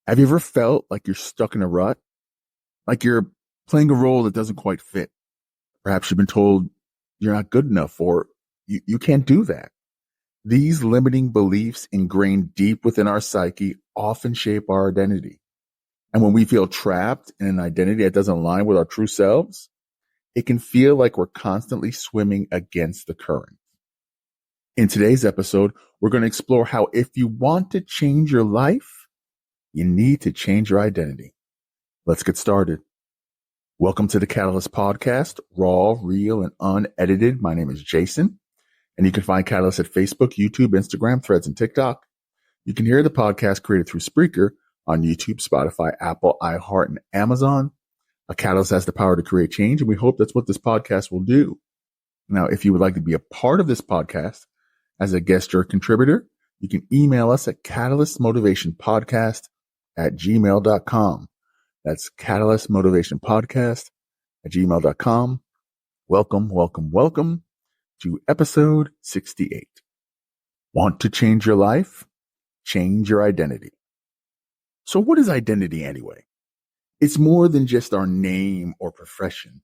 Have you ever felt like you're stuck in a rut? Like you're playing a role that doesn't quite fit? Perhaps you've been told you're not good enough or you can't do that. These limiting beliefs ingrained deep within our psyche often shape our identity. And when we feel trapped in an identity that doesn't align with our true selves, it can feel like we're constantly swimming against the current. In today's episode, we're going to explore how if you want to change your life, you need to change your identity. Let's get started. Welcome to the Catalyst Podcast, raw, real, and unedited. My name is Jason, and you can find Catalyst at Facebook, YouTube, Instagram, Threads, and TikTok. You can hear the podcast created through Spreaker on YouTube, Spotify, Apple, iHeart, and Amazon. A Catalyst has the power to create change, and we hope that's what this podcast will do. Now, if you would like to be a part of this podcast as a guest or contributor, you can email us at catalystmotivationpodcast@gmail.com. That's catalystmotivationpodcast@gmail.com. Welcome to episode 68. Want to change your life? Change your identity. So what is identity anyway? It's more than just our name or profession.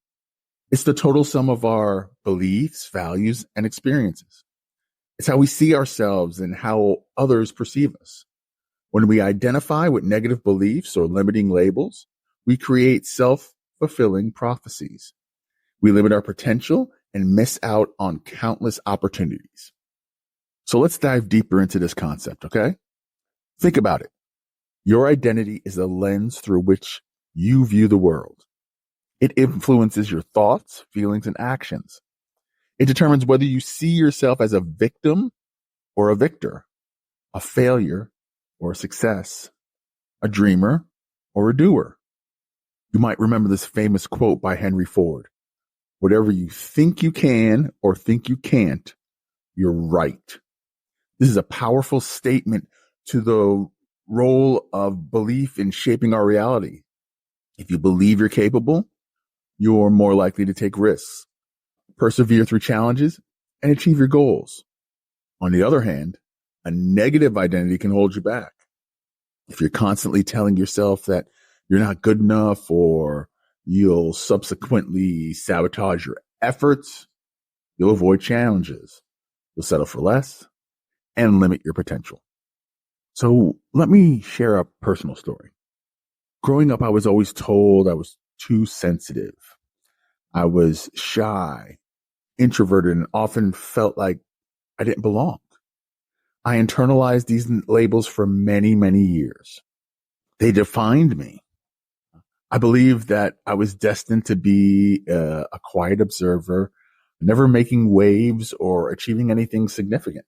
It's the total sum of our beliefs, values, and experiences. It's how we see ourselves and how others perceive us. When we identify with negative beliefs or limiting labels, we create self-fulfilling prophecies. We limit our potential and miss out on countless opportunities. So let's dive deeper into this concept, okay? Think about it. Your identity is a lens through which you view the world. It influences your thoughts, feelings, and actions. It determines whether you see yourself as a victim or a victor, a failure or a success, a dreamer or a doer. You might remember this famous quote by Henry Ford. Whatever you think you can or think you can't, you're right. This is a powerful statement to the role of belief in shaping our reality. If you believe you're capable, you're more likely to take risks, persevere through challenges, and achieve your goals. On the other hand, a negative identity can hold you back. If you're constantly telling yourself that you're not good enough or you'll subsequently sabotage your efforts, you'll avoid challenges, you'll settle for less, and limit your potential. So let me share a personal story. Growing up, I was always told I was too sensitive. I was shy, introverted, and often felt like I didn't belong. I internalized these labels for many, many years. They defined me. I believed that I was destined to be a quiet observer, never making waves or achieving anything significant.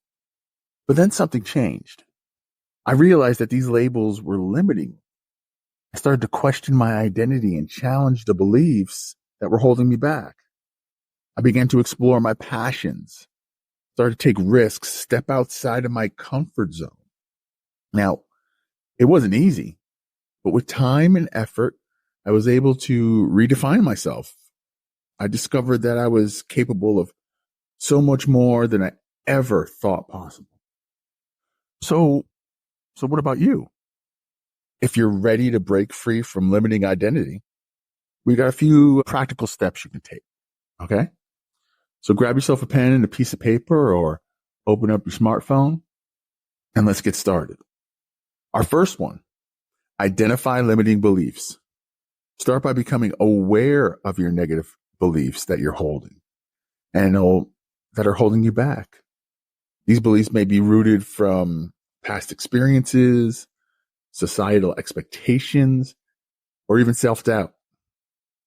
But then something changed. I realized that these labels were limiting. I started to question my identity and challenge the beliefs that were holding me back. I began to explore my passions, started to take risks, step outside of my comfort zone. Now, it wasn't easy, but with time and effort, I was able to redefine myself. I discovered that I was capable of so much more than I ever thought possible. So what about you? If you're ready to break free from limiting identity, we got a few practical steps you can take. Okay. So grab yourself a pen and a piece of paper or open up your smartphone and let's get started. Our first one, identify limiting beliefs. Start by becoming aware of your negative beliefs that you're holding and that are holding you back. These beliefs may be rooted from past experiences, societal expectations, or even self-doubt.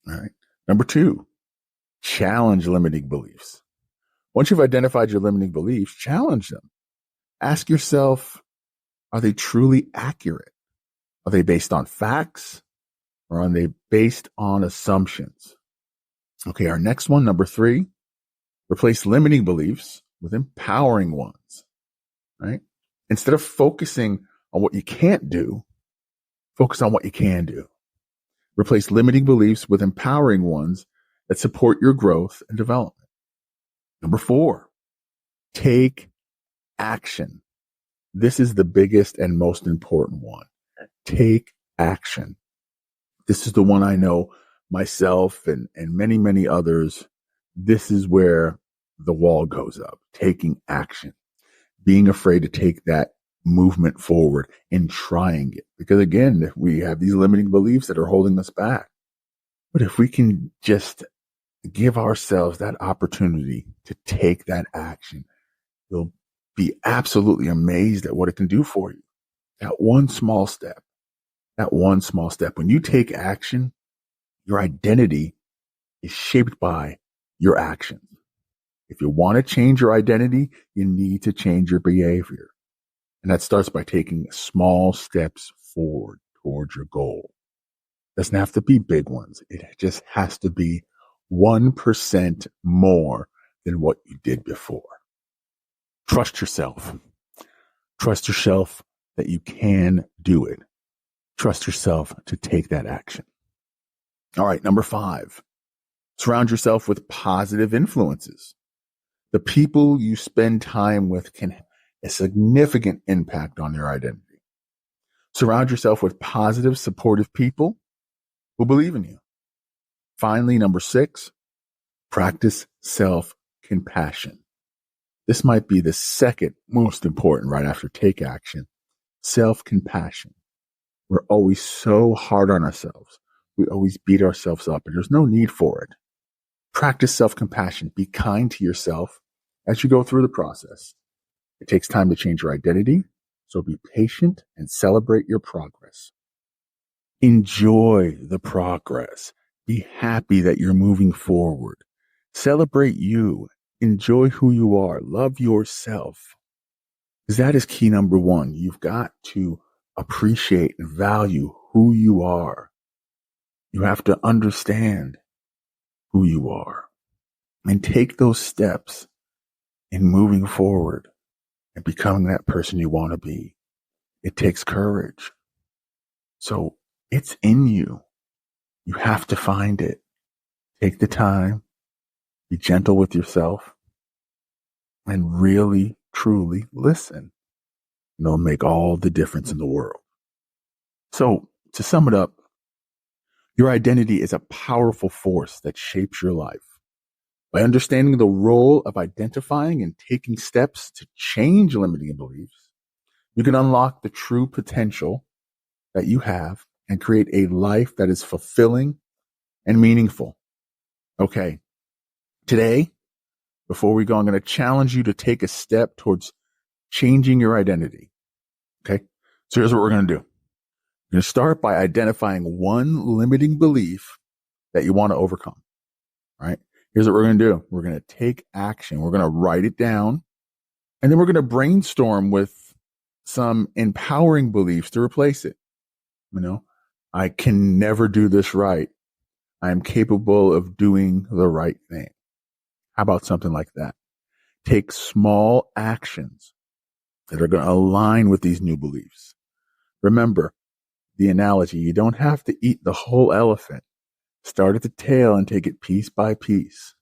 All right. Number 2, challenge limiting beliefs. Once you've identified your limiting beliefs, challenge them. Ask yourself, are they truly accurate? Are they based on facts or are they based on assumptions? Okay. Our next one, number 3, replace limiting beliefs with empowering ones, right? Instead of focusing on what you can't do, focus on what you can do. Replace limiting beliefs with empowering ones that support your growth and development. Number 4, take action. This is the biggest and most important one. Take action. This is the one I know myself and many, many others. This is where the wall goes up. Taking action. Being afraid to take that movement forward and trying it. Because again, we have these limiting beliefs that are holding us back. But if we can just give ourselves that opportunity to take that action, you'll be absolutely amazed at what it can do for you. That one small step. When you take action, your identity is shaped by your actions. If you want to change your identity, you need to change your behavior. And that starts by taking small steps forward towards your goal. Doesn't have to be big ones. It just has to be 1% more than what you did before. Trust yourself. Trust yourself that you can do it. Trust yourself to take that action. All right, number 5, surround yourself with positive influences. The people you spend time with can have a significant impact on your identity. Surround yourself with positive, supportive people who believe in you. Finally, number 6, practice self-compassion. This might be the second most important right after take action. Self-compassion. We're always so hard on ourselves. We always beat ourselves up, and there's no need for it. Practice self-compassion. Be kind to yourself as you go through the process. It takes time to change your identity, so be patient and celebrate your progress. Enjoy the progress. Be happy that you're moving forward. Celebrate you. Enjoy who you are. Love yourself. Because that is key number 1. You've got to appreciate and value who you are. You have to understand who you are and take those steps in moving forward and becoming that person you want to be. It takes courage. So it's in you. You have to find it. Take the time, be gentle with yourself, and really, truly listen. And it'll make all the difference in the world. So to sum it up, your identity is a powerful force that shapes your life. By understanding the role of identifying and taking steps to change limiting beliefs, you can unlock the true potential that you have and create a life that is fulfilling and meaningful. Okay, today, before we go, I'm going to challenge you to take a step towards changing your identity. Okay, so here's what we're going to do. You're going to start by identifying one limiting belief that you want to overcome. All right. Here's what we're going to do. We're going to take action. We're going to write it down, and then we're going to brainstorm with some empowering beliefs to replace it. I can never do this right. I am capable of doing the right thing. How about something like that? Take small actions that are going to align with these new beliefs. Remember the analogy. You don't have to eat the whole elephant. Start at the tail and take it piece by piece.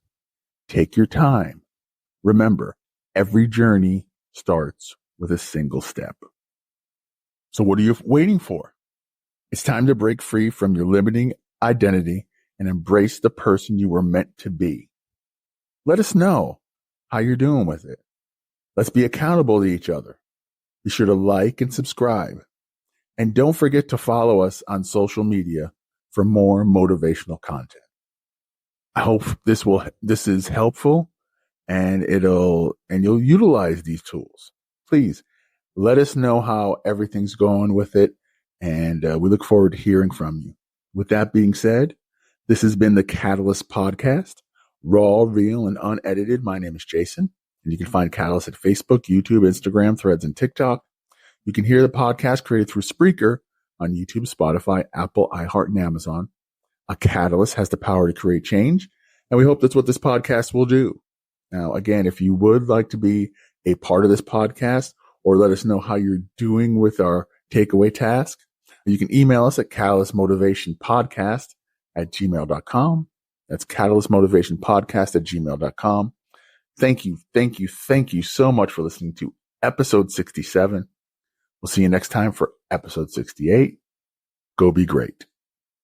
Take your time. Remember, every journey starts with a single step. So what are you waiting for? It's time to break free from your limiting identity and embrace the person you were meant to be. Let us know how you're doing with it. Let's be accountable to each other. Be sure to like and subscribe. And don't forget to follow us on social media for more motivational content. I hope this is helpful and you'll utilize these tools. Please let us know how everything's going with it. And we look forward to hearing from you. With that being said, this has been the Catalyst Podcast, raw, real, and unedited. My name is Jason, and you can find Catalyst at Facebook, YouTube, Instagram, Threads, and TikTok. You can hear the podcast created through Spreaker on YouTube, Spotify, Apple, iHeart, and Amazon. A catalyst has the power to create change, and we hope that's what this podcast will do. Now, again, if you would like to be a part of this podcast or let us know how you're doing with our takeaway task, you can email us at catalystmotivationpodcast@gmail.com. That's catalystmotivationpodcast@gmail.com. Thank you so much for listening to episode 67. We'll see you next time for episode 68. Go be great.